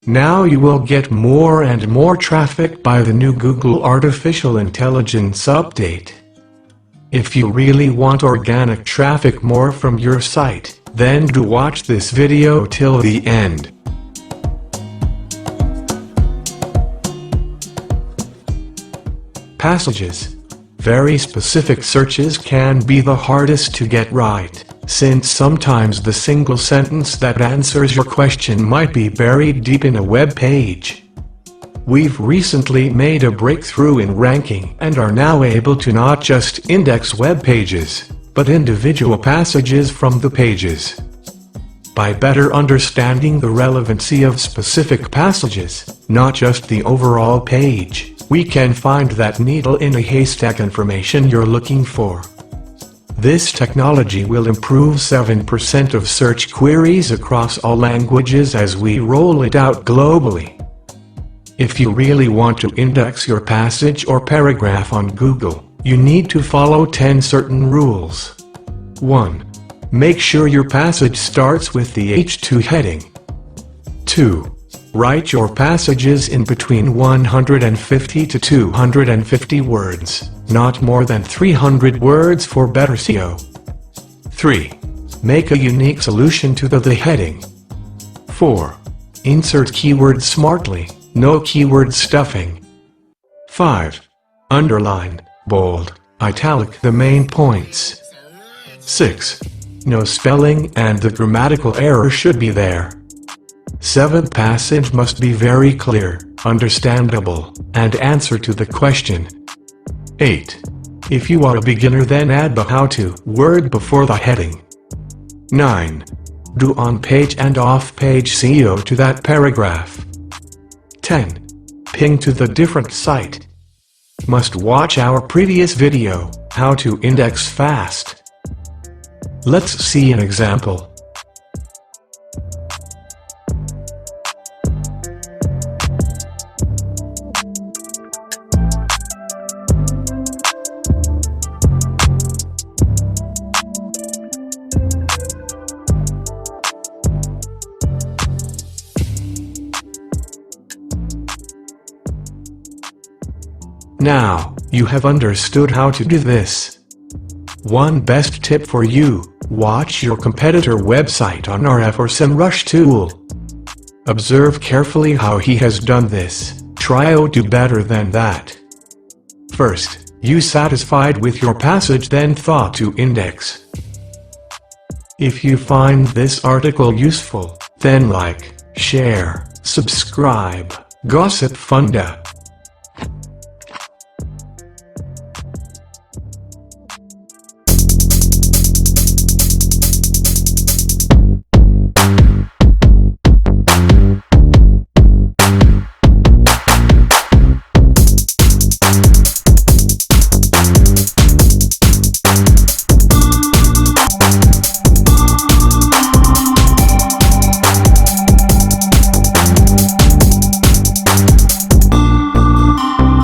Now you will get more and more traffic by the new Google Artificial Intelligence update. If you really want organic traffic more from your site, then do watch this video till the end. Passages. Very specific searches can be the hardest to get right, since sometimes the single sentence that answers your question might be buried deep in a web page. We've recently made a breakthrough in ranking and are now able to not just index web pages, but individual passages from the pages. By better understanding the relevancy of specific passages, not just the overall page, we can find that needle in a haystack information you're looking for. This technology will improve 7% of search queries across all languages as we roll it out globally. If you really want to index your passage or paragraph on Google, you need to follow 10 certain rules. 1. Make sure your passage starts with the H2 heading. 2. Write your passages in between 150 to 250 words, not more than 300 words for better SEO. 3. Make a unique solution to the heading. 4. Insert keywords smartly, no keyword stuffing. 5. Underline, bold, italic the main points. 6. No spelling and the grammatical error should be there. 7. Passage must be very clear, understandable, and answer to the question. 8. If you are a beginner, then add the how-to word before the heading. 9. Do on-page and off-page SEO to that paragraph. 10. Ping to the different site. Must watch our previous video, How to Index Fast. Let's see an example. Now, you have understood how to do this. One best tip for you: watch your competitor website on RF or SEMrush tool. Observe carefully how he has done this. Try to do better than that. First, you satisfied with your passage, then thought to index. If you find this article useful, then like, share, subscribe, gossip funda.